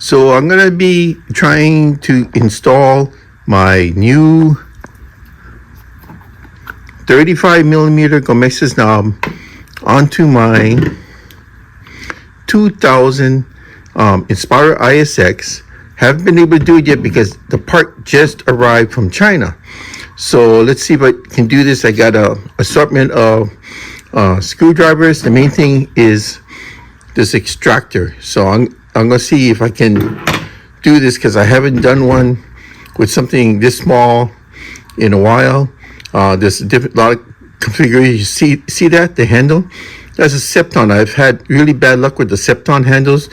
So I'm gonna be trying to install my new 35mm Gomexus knob onto my 2000 Inspira ISX. Haven't been able to do it yet because the part just arrived from China. So let's see if I can do this. I got a assortment of screwdrivers. The main thing is this extractor. So I'm gonna see if I can do this because I haven't done one with something this small in a while. There's a lot of configurations. You see that the handle? That's a Septon. I've had really bad luck with the Septon handles,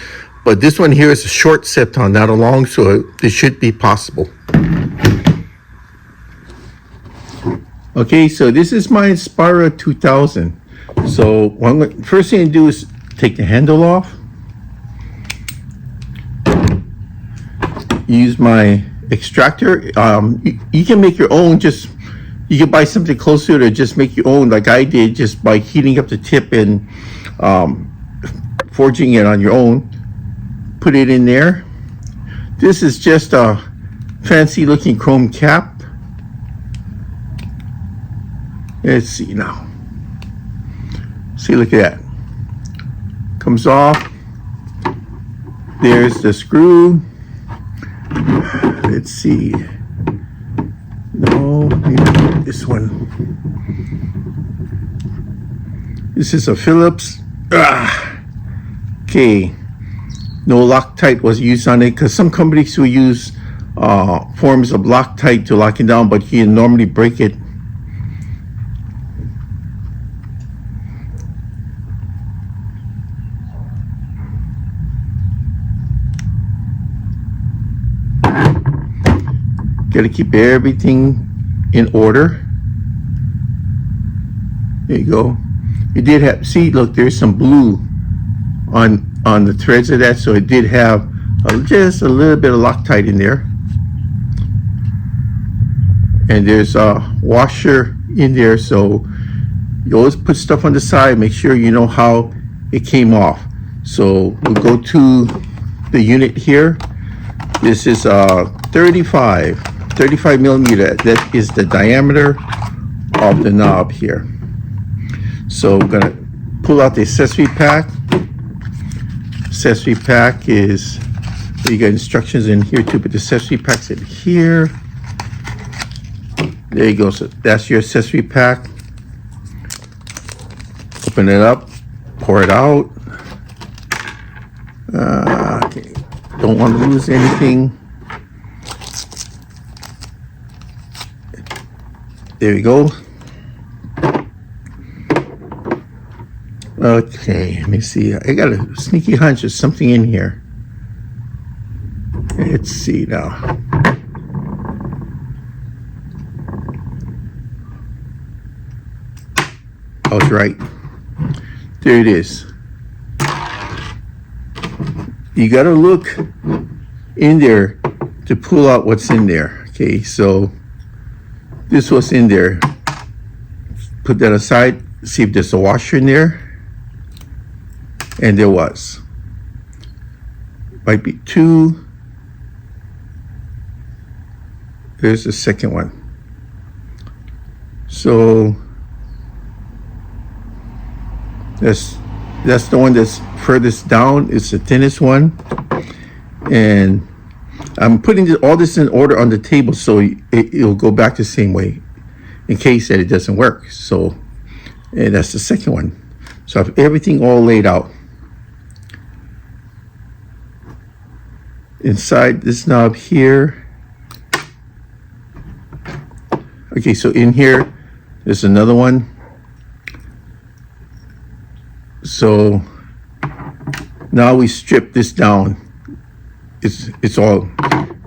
but this one here is a short Septon, not a long, so it should be possible. Okay, so this is my Inspira 2000. So first thing to do is take the handle off. Use my extractor. You can make your own. You can buy something close to it or just make your own, like I did, just by heating up the tip and forging it on your own. Put it in there. This is just a fancy looking chrome cap. Let's see now. See, look at that. Comes off. There's the screw. Let's see. No, maybe this one. This is a Phillips. Okay. No Loctite was used on it because some companies will use forms of Loctite to lock it down, but you normally break it. Got to keep everything in order. There you go. It did have, see, look, there's some blue on the threads of that, so it did have just a little bit of Loctite in there. And there's a washer in there, so you always put stuff on the side. Make sure you know how it came off. So we'll go to the unit here. This is 35mm. That is the diameter of the knob here. So we're gonna pull out the accessory pack. Accessory pack is, you got instructions in here too, but the accessory pack's in here. There you go. So that's your accessory pack. Open it up, pour it out. Okay. Don't want to lose anything. There we go. Okay, let me see. I got a sneaky hunch there's something in here. Let's see now. I was right. There it is. You gotta look in there to pull out what's in there. Okay, so this was in there. Put that aside, see if there's a washer in there. And there was. Might be two. There's the second one. So that's the one that's furthest down. It's the thinnest one. And I'm putting all this in order on the table so it'll go back the same way in case that it doesn't work. So, and that's the second one. So I have everything all laid out. Inside this knob here. Okay, so in here, there's another one. So now we strip this down. It's all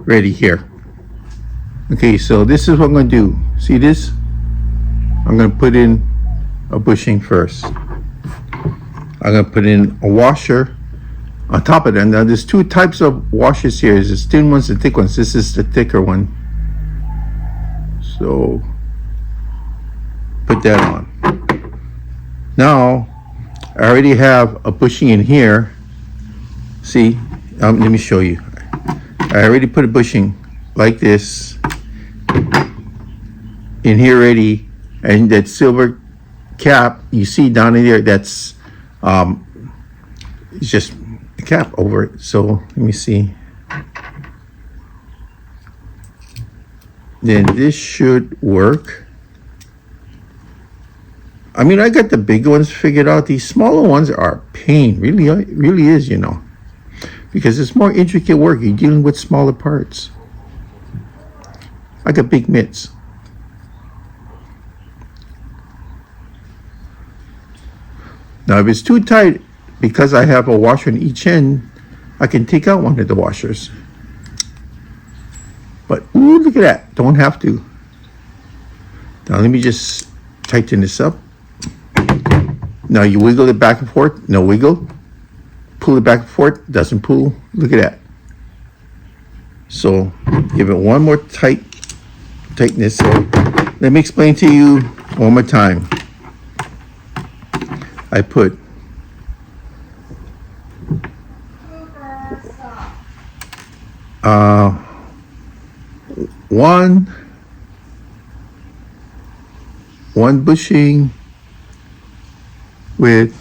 ready here. Okay, so this is what I'm going to do. See this? I'm going to put in a bushing first. I'm going to put in a washer on top of that. Now there's two types of washers here. There's thin ones and thick ones. This is the thicker one. So put that on. Now I already have a bushing in here. See, let me show you. I I already put a bushing like this in here already, and that silver cap you see down in there, that's it's just a cap over it. So let me see. Then this should work. I mean, I got the big ones figured out. These smaller ones are a pain, really is, you know, because it's more intricate work. You're dealing with smaller parts. I got big mitts. Now, if it's too tight, because I have a washer in each end, I can take out one of the washers. But, ooh, look at that. Don't have to. Now, let me just tighten this up. Now, you wiggle it back and forth. No wiggle. Pull it back and forth. Doesn't pull. Look at that. So, give it one more tightness. So, let me explain to you one more time. I put one bushing with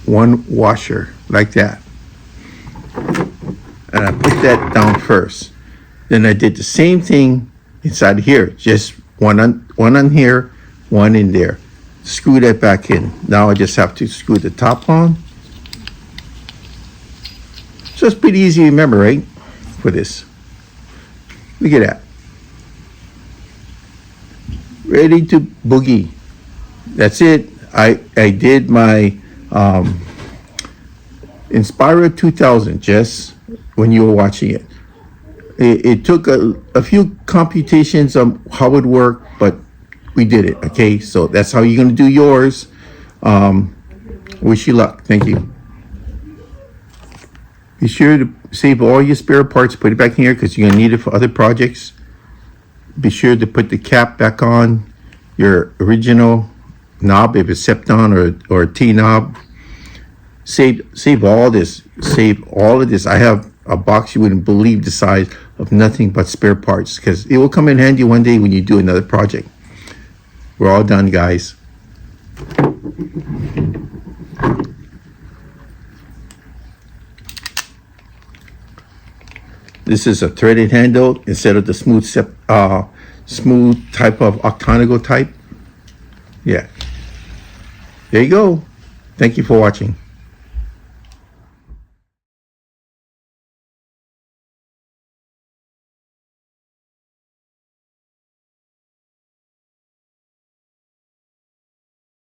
one washer like that, and I put that down first. Then I did the same thing inside here, just one on here, one in there. Screw that back in. Now I just have to screw the top on. So it's pretty easy to remember, right? For this. Look at that. Ready to boogie. That's it. I did my Inspira 2000 just when you were watching it. It took a few computations on how it worked, but we did it. Okay, so that's how you're going to do yours. Wish you luck. Thank you. Be sure to save all your spare parts, put it back in here because you're going to need it for other projects. Be sure to put the cap back on your original knob, if it's Septon or a T knob. Save all this. Save all of this. I have a box you wouldn't believe the size of nothing but spare parts, because it will come in handy one day when you do another project. We're all done, guys. This is a threaded handle instead of the smooth type of octagonal type. Yeah. There you go. Thank you for watching.